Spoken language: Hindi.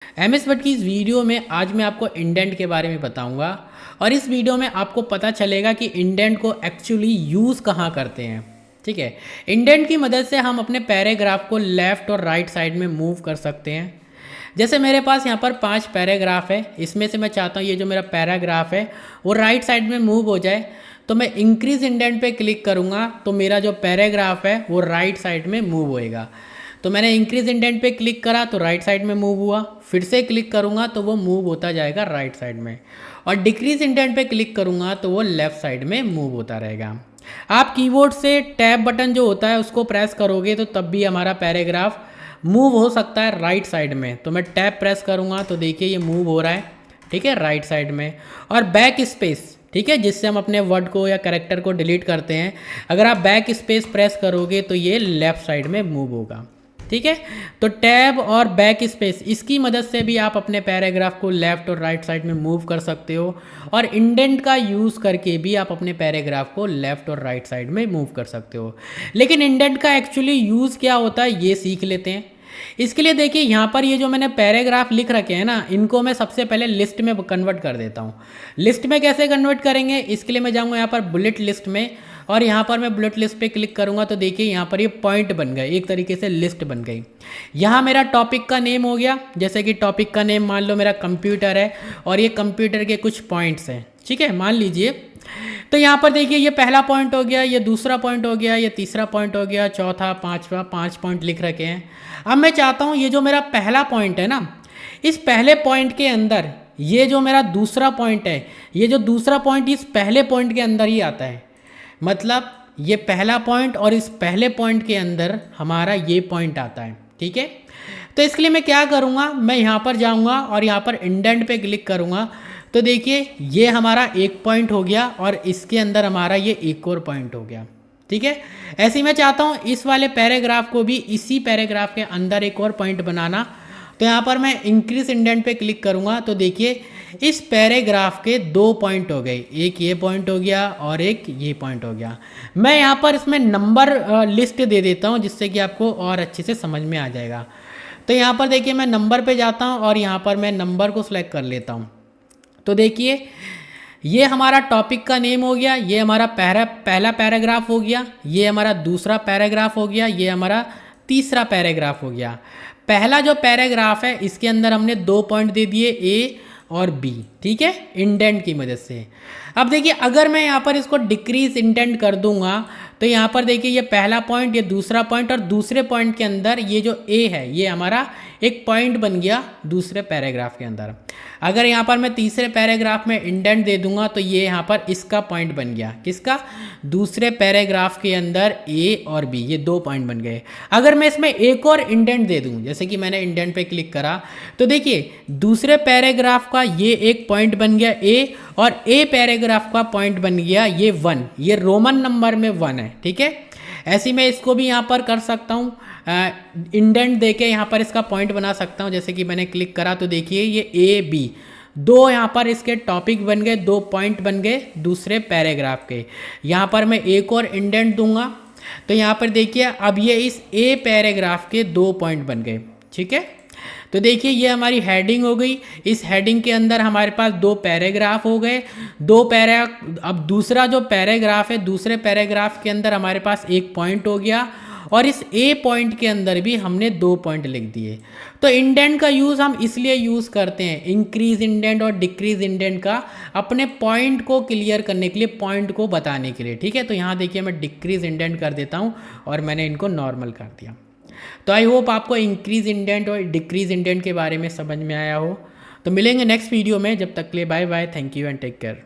MS वर्ड की इस वीडियो में आज मैं आपको इंडेंट के बारे में बताऊंगा और इस वीडियो में आपको पता चलेगा कि इंडेंट को एक्चुअली यूज़ कहाँ करते हैं। ठीक है, इंडेंट की मदद से हम अपने पैराग्राफ को लेफ़्ट और राइट साइड में मूव कर सकते हैं। जैसे मेरे पास यहाँ पर 5 पैराग्राफ है, इसमें से मैं चाहता हूँ ये जो मेरा पैराग्राफ है वो राइट साइड में मूव हो जाए, तो मैं इंक्रीज इंडेंट पे क्लिक करूँगा तो मेरा जो पैराग्राफ है वो राइट साइड में मूव होएगा। तो मैंने इंक्रीज इंडेंट पे क्लिक करा तो राइट साइड में मूव हुआ, फिर से क्लिक करूँगा तो वो मूव होता जाएगा राइट साइड में, और डिक्रीज इंडेंट पे क्लिक करूँगा तो वो लेफ़्ट साइड में मूव होता रहेगा। आप कीबोर्ड से टैब बटन जो होता है उसको प्रेस करोगे तो तब भी हमारा पैराग्राफ मूव हो सकता है राइट साइड में। तो मैं टैब प्रेस करूँगा तो देखिए ये मूव हो रहा है, ठीक है, राइट साइड में। और बैक स्पेस, ठीक है, जिससे हम अपने वर्ड को या कैरेक्टर को डिलीट करते हैं, अगर आप बैक स्पेस प्रेस करोगे तो ये लेफ़्ट साइड में मूव होगा। ठीक है, तो टैब और बैक स्पेस इसकी मदद से भी आप अपने पैराग्राफ को लेफ़्ट और राइट साइड में मूव कर सकते हो, और इंडेंट का यूज़ करके भी आप अपने पैराग्राफ को लेफ़्ट और राइट साइड में मूव कर सकते हो। लेकिन इंडेंट का एक्चुअली यूज़ क्या होता है ये सीख लेते हैं। इसके लिए देखिए यहाँ पर ये जो मैंने पैराग्राफ लिख रखे हैं ना, इनको मैं सबसे पहले लिस्ट में कन्वर्ट कर देता हूँ। लिस्ट में कैसे कन्वर्ट करेंगे, इसके लिए मैं जाऊँगा यहाँ पर बुलेट लिस्ट में, और यहाँ पर मैं बुलेट लिस्ट पे क्लिक करूँगा तो देखिए यहाँ पर ये पॉइंट बन गए, एक तरीके से लिस्ट बन गई। यहाँ मेरा टॉपिक का नेम हो गया, जैसे कि टॉपिक का नेम मान लो मेरा कंप्यूटर है और ये कंप्यूटर के कुछ पॉइंट्स हैं, ठीक है, मान लीजिए। तो यहाँ पर देखिए ये पहला पॉइंट हो गया, ये दूसरा पॉइंट हो गया, ये तीसरा पॉइंट हो गया, चौथा, पाँचवा, 5 पॉइंट लिख रखे हैं। अब मैं चाहता हूँ ये जो मेरा पहला पॉइंट है ना, इस पहले पॉइंट के अंदर ये जो मेरा दूसरा पॉइंट है, ये जो दूसरा पॉइंट इस पहले पॉइंट के अंदर ही आता है। मतलब ये पहला पॉइंट और इस पहले पॉइंट के अंदर हमारा ये पॉइंट आता है, ठीक है। तो इसके लिए मैं क्या करूँगा, मैं यहाँ पर जाऊँगा और यहाँ पर इंडेंट पे क्लिक करूँगा तो देखिए ये हमारा एक पॉइंट हो गया और इसके अंदर हमारा ये एक और पॉइंट हो गया, ठीक है। ऐसे ही मैं चाहता हूँ इस वाले पैराग्राफ को भी इसी पैराग्राफ के अंदर एक और पॉइंट बनाना, तो यहाँ पर मैं इंक्रीज इंडेंट पे क्लिक करूँगा तो देखिए इस पैराग्राफ के 2 पॉइंट हो गए, एक ये पॉइंट हो गया और एक ये पॉइंट हो गया। मैं यहाँ पर इसमें नंबर लिस्ट दे देता हूँ जिससे कि आपको और अच्छे से समझ में आ जाएगा। तो यहाँ पर देखिए मैं नंबर पे जाता हूँ और यहाँ पर मैं नंबर को सिलेक्ट कर लेता हूँ। तो देखिए ये हमारा टॉपिक का नेम हो गया, ये हमारा पहला पैराग्राफ हो गया, ये हमारा दूसरा पैराग्राफ हो गया, ये हमारा तीसरा पैराग्राफ हो गया। पहला जो पैराग्राफ है इसके अंदर हमने 2 पॉइंट दे दिए, ए और बी, ठीक है, इंडेंट की मदद से। अब देखिए अगर मैं यहाँ पर इसको डिक्रीज इंडेंट कर दूंगा तो यहाँ पर देखिए ये पहला पॉइंट, ये दूसरा पॉइंट, और दूसरे पॉइंट के अंदर ये जो ए है ये हमारा एक पॉइंट बन गया दूसरे पैराग्राफ के अंदर। अगर यहाँ पर मैं तीसरे पैराग्राफ में इंडेंट दे दूंगा तो ये यहाँ पर इसका पॉइंट बन गया, किसका, दूसरे पैराग्राफ के अंदर ए और बी, ये 2 पॉइंट बन गए। अगर मैं इसमें एक और इंडेंट दे दूँ, जैसे कि मैंने इंडेंट पे क्लिक करा तो देखिए दूसरे पैराग्राफ का ये एक पॉइंट बन गया ए, और ए पैराग्राफ का पॉइंट बन गया ये 1, ये रोमन नंबर में 1 है, ठीक है। ऐसे मैं इसको भी यहाँ पर कर सकता हूँ, इंडेंट देके यहाँ पर इसका पॉइंट बना सकता हूँ। जैसे कि मैंने क्लिक करा तो देखिए ये ए बी 2 यहाँ पर इसके टॉपिक बन गए, 2 पॉइंट बन गए दूसरे पैराग्राफ के। यहाँ पर मैं एक और इंडेंट दूंगा तो यहाँ पर देखिए अब ये इस ए पैराग्राफ के 2 पॉइंट बन गए, ठीक है। तो देखिए ये हमारी हेडिंग हो गई, इस हेडिंग के अंदर हमारे पास 2 पैराग्राफ हो गए, 2 पैरा। अब दूसरा जो पैराग्राफ है, दूसरे पैराग्राफ के अंदर हमारे पास एक पॉइंट हो गया, और इस ए पॉइंट के अंदर भी हमने 2 पॉइंट लिख दिए। तो इंडेंट का यूज़ हम इसलिए यूज़ करते हैं, इंक्रीज इंडेंट और डिक्रीज इंडेंट का, अपने पॉइंट को क्लियर करने के लिए, पॉइंट को बताने के लिए, ठीक है। तो यहाँ देखिए मैं डिक्रीज इंडेंट कर देता हूँ और मैंने इनको नॉर्मल कर दिया। तो आई होप आपको इंक्रीज इंडेंट और डिक्रीज इंडेंट के बारे में समझ में आया हो। तो मिलेंगे नेक्स्ट वीडियो में, जब तक के लिए bye bye, thank you and take care.